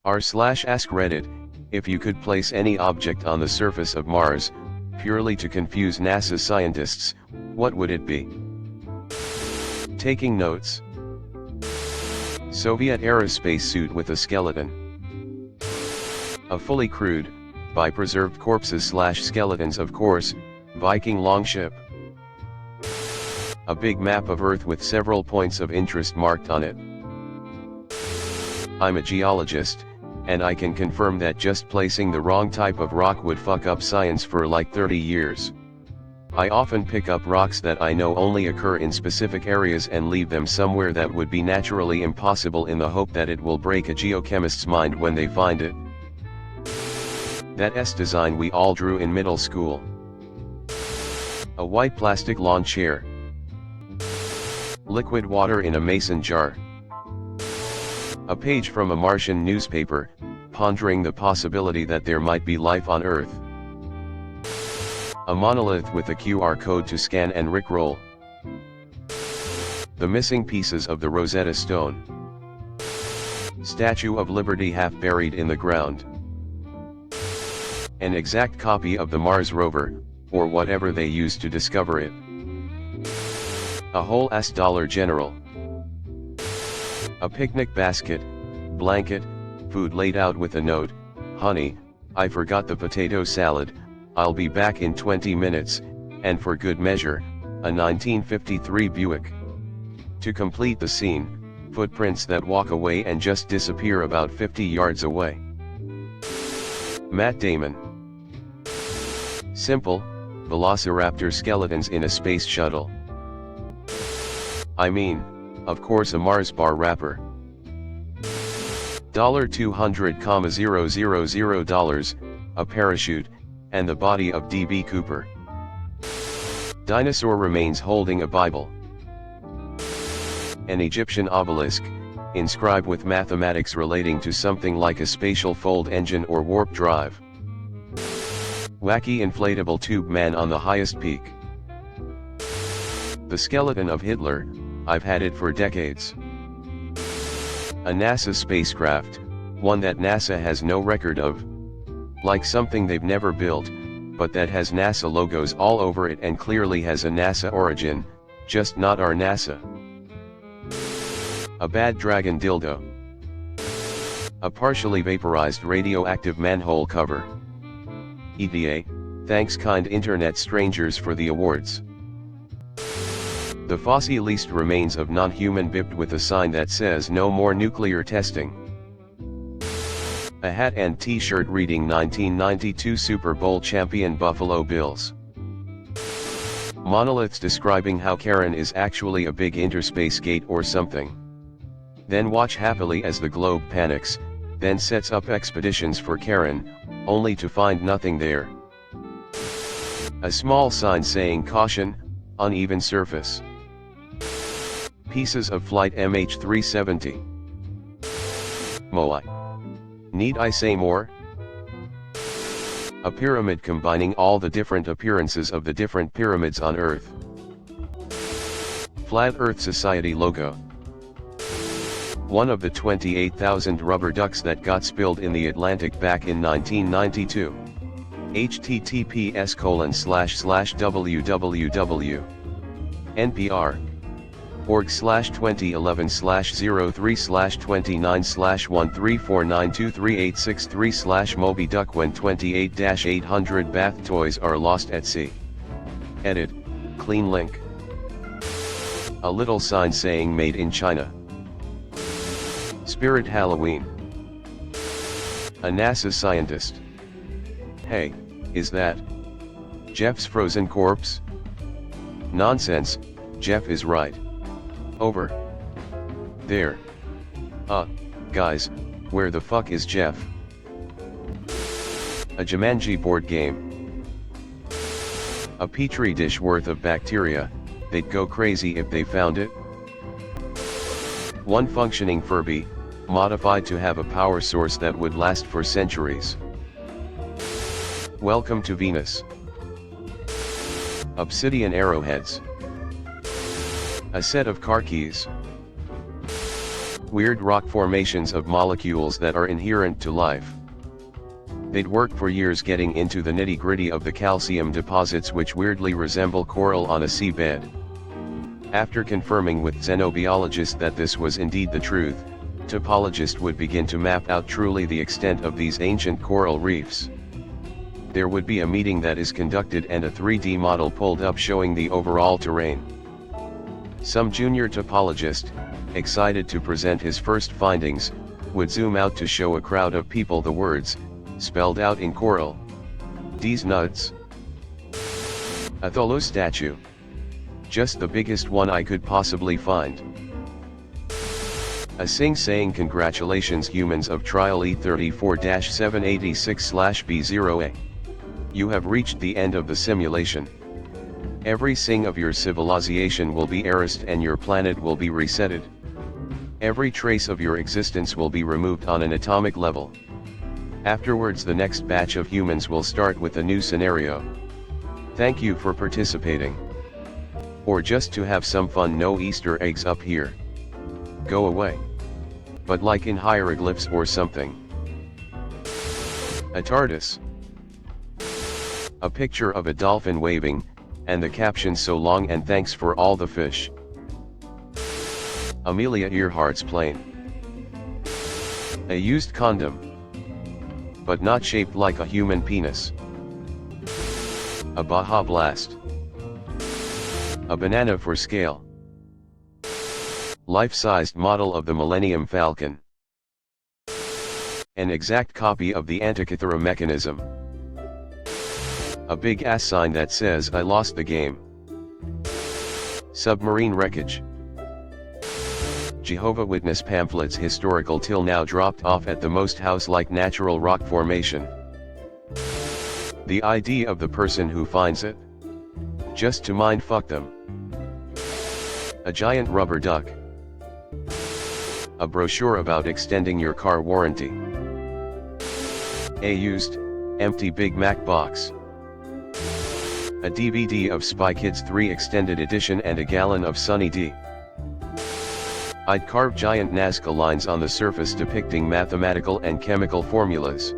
r/AskReddit, if you could place any object on the surface of Mars, purely to confuse NASA scientists, what would it be? Taking notes. Soviet-era spacesuit with a skeleton. A fully crewed, by preserved corpses/skeletons of course, Viking longship. A big map of Earth with several points of interest marked on it. I'm a geologist, and I can confirm that just placing the wrong type of rock would fuck up science for like 30 years. I often pick up rocks that I know only occur in specific areas and leave them somewhere that would be naturally impossible in the hope that it will break a geochemist's mind when they find it. That S design we all drew in middle school. A white plastic lawn chair. Liquid water in a mason jar. A page from a Martian newspaper, pondering the possibility that there might be life on Earth. A monolith with a QR code to scan and rickroll. The missing pieces of the Rosetta Stone. Statue of Liberty half buried in the ground. An exact copy of the Mars rover, or whatever they used to discover it. A whole ass Dollar General. A picnic basket, blanket, food laid out with a note, "Honey, I forgot the potato salad, I'll be back in 20 minutes, and for good measure, a 1953 Buick." To complete the scene, footprints that walk away and just disappear about 50 yards away. Matt Damon. Simple, velociraptor skeletons in a space shuttle. I mean, of course a Mars bar rapper. $200,000, a parachute, and the body of D.B. Cooper. Dinosaur remains holding a Bible. An Egyptian obelisk, inscribed with mathematics relating to something like a spatial fold engine or warp drive. Wacky inflatable tube man on the highest peak. The skeleton of Hitler, I've had it for decades. A NASA spacecraft, one that NASA has no record of. Like something they've never built, but that has NASA logos all over it and clearly has a NASA origin, just not our NASA. A bad dragon dildo. A partially vaporized radioactive manhole cover. ETA, thanks kind internet strangers for the awards. The fossilized remains of non-human bipped with a sign that says no more nuclear testing. A hat and t-shirt reading 1992 Super Bowl champion Buffalo Bills. Monoliths describing how Karen is actually a big interspace gate or something. Then watch happily as the globe panics, then sets up expeditions for Karen, only to find nothing there. A small sign saying caution, uneven surface. Pieces of flight MH370. Moai. Need I say more? A pyramid combining all the different appearances of the different pyramids on Earth. Flat Earth Society logo. One of the 28,000 rubber ducks that got spilled in the Atlantic back in 1992. https://www.npr.org/2011/0349238663/Moby Duck when 28-800 bath toys are lost at sea. Edit, clean link. A little sign saying made in China. Spirit Halloween. A NASA scientist. Hey, is that Jeff's frozen corpse? Nonsense, Jeff is right. Over there. Guys, where the fuck is Jeff? A Jumanji board game. A petri dish worth of bacteria, they'd go crazy if they found it. One functioning Furby, modified to have a power source that would last for centuries. Welcome to Venus. Obsidian arrowheads. A set of car keys. Weird rock formations of molecules that are inherent to life. They'd worked for years getting into the nitty-gritty of the calcium deposits which weirdly resemble coral on a seabed. After confirming with xenobiologists that this was indeed the truth, topologists would begin to map out truly the extent of these ancient coral reefs. There would be a meeting that is conducted and a 3D model pulled up showing the overall terrain. Some junior topologist, excited to present his first findings, would zoom out to show a crowd of people the words, spelled out in coral. "These nuts. A Tholo statue. Just the biggest one I could possibly find." A Singh saying congratulations humans of trial E34-786/B0A. You have reached the end of the simulation. Every Singh of your civilization will be erased and your planet will be resetted. Every trace of your existence will be removed on an atomic level. Afterwards the next batch of humans will start with a new scenario. Thank you for participating. Or just to have some fun, no Easter eggs up here. Go away. But like in hieroglyphs or something. A TARDIS. A picture of a dolphin waving, and the caption "so long and thanks for all the fish." Amelia Earhart's plane. A used condom. But not shaped like a human penis. A Baja Blast. A banana for scale. Life-sized model of the Millennium Falcon. An exact copy of the Antikythera mechanism. A big ass sign that says "I lost the game." Submarine wreckage. Jehovah Witness pamphlets historical till now dropped off at the most house-like natural rock formation. The ID of the person who finds it. Just to mind-fuck them. A giant rubber duck. A brochure about extending your car warranty. A used, empty Big Mac box. A DVD of Spy Kids 3 Extended Edition and a gallon of Sunny D. I'd carve giant Nazca lines on the surface depicting mathematical and chemical formulas.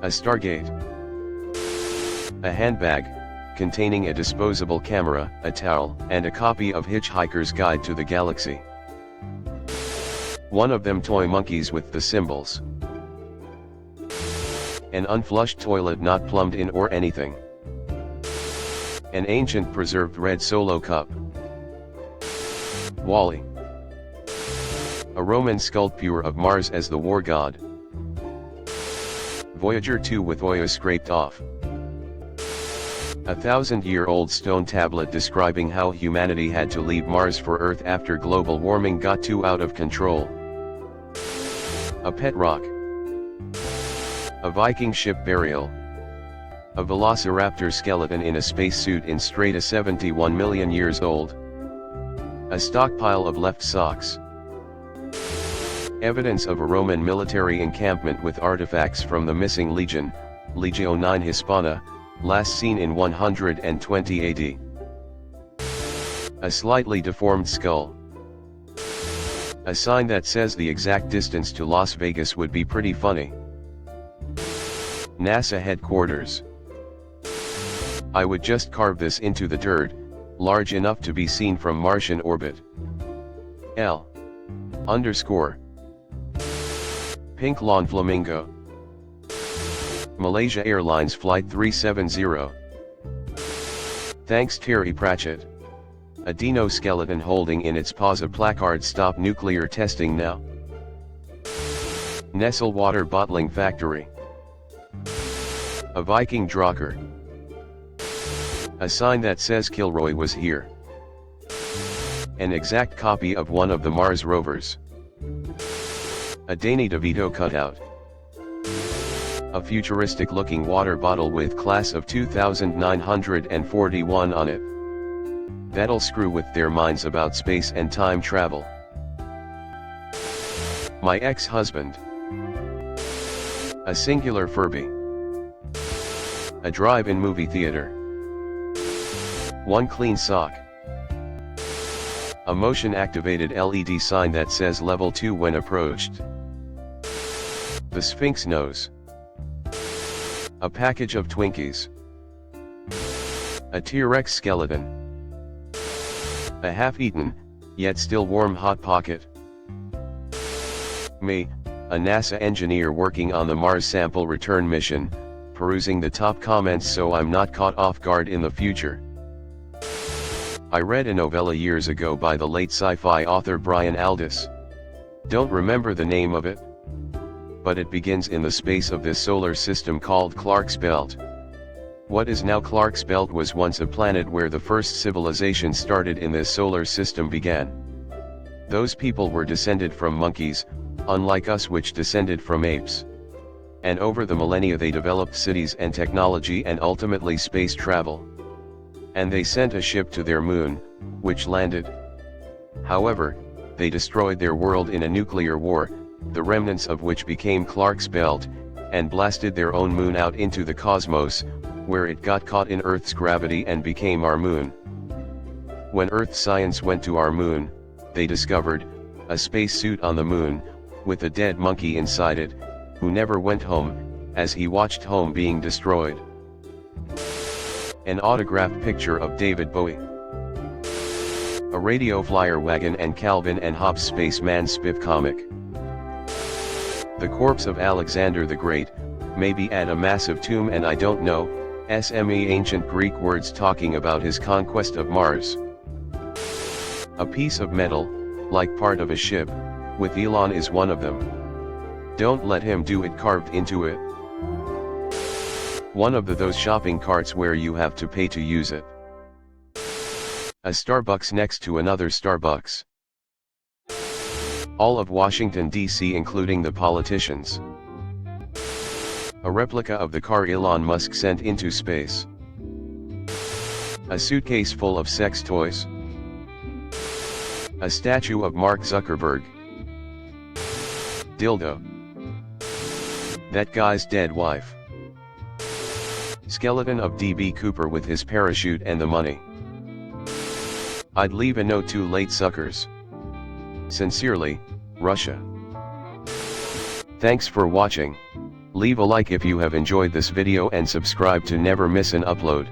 A Stargate. A handbag, containing a disposable camera, a towel, and a copy of Hitchhiker's Guide to the Galaxy. One of them toy monkeys with the symbols. An unflushed toilet not plumbed in or anything. An ancient preserved red Solo cup. Wally. A Roman sculpture of Mars as the war god. Voyager 2 with Oya scraped off. A 1,000-year-old stone tablet describing how humanity had to leave Mars for Earth after global warming got too out of control. A pet rock. A Viking ship burial. A velociraptor skeleton in a spacesuit in strata 71 million years old. A stockpile of left socks. Evidence of a Roman military encampment with artifacts from the missing legion, Legio IX Hispana, last seen in 120 AD. A slightly deformed skull. A sign that says the exact distance to Las Vegas would be pretty funny. NASA headquarters. I would just carve this into the dirt, large enough to be seen from Martian orbit. L. _ Pink Lawn Flamingo. Malaysia Airlines Flight 370. Thanks Terry Pratchett. A dino skeleton holding in its paws a placard "Stop nuclear testing now." Nestle Water Bottling Factory. A Viking Drakkar. A sign that says Kilroy was here. An exact copy of one of the Mars rovers. A Danny DeVito cutout. A futuristic-looking water bottle with class of 2941 on it. That'll screw with their minds about space and time travel. My ex-husband. A singular Furby. A drive-in movie theater. One clean sock. A motion-activated LED sign that says Level 2 when approached. The Sphinx nose. A package of Twinkies. A T-Rex skeleton. A half-eaten, yet still warm Hot Pocket. Me, a NASA engineer working on the Mars sample return mission, perusing the top comments so I'm not caught off guard in the future. I read a novella years ago by the late sci-fi author Brian Aldiss. Don't remember the name of it, but it begins in the space of this solar system called Clark's Belt. What is now Clark's Belt was once a planet where the first civilization started in this solar system began. Those people were descended from monkeys, unlike us which descended from apes. And over the millennia they developed cities and technology and ultimately space travel. And they sent a ship to their moon, which landed. However, they destroyed their world in a nuclear war, the remnants of which became Clark's Belt, and blasted their own moon out into the cosmos, where it got caught in Earth's gravity and became our moon. When Earth science went to our moon, they discovered a spacesuit on the moon, with a dead monkey inside it, who never went home, as he watched home being destroyed. An autographed picture of David Bowie. A radio flyer wagon and Calvin and Hobbes Spaceman Spiff comic. The corpse of Alexander the Great, maybe at a massive tomb and I don't know, SME ancient Greek words talking about his conquest of Mars. A piece of metal, like part of a ship, with Elon is one of them. Don't let him do it carved into it. One of those shopping carts where you have to pay to use it. A Starbucks next to another Starbucks. All of Washington, D.C. including the politicians. A replica of the car Elon Musk sent into space. A suitcase full of sex toys. A statue of Mark Zuckerberg. Dildo. That guy's dead wife. Skeleton of D.B. Cooper with his parachute and the money. I'd leave a note to late suckers. Sincerely, Russia. Thanks for watching. Leave a like if you have enjoyed this video and subscribe to never miss an upload.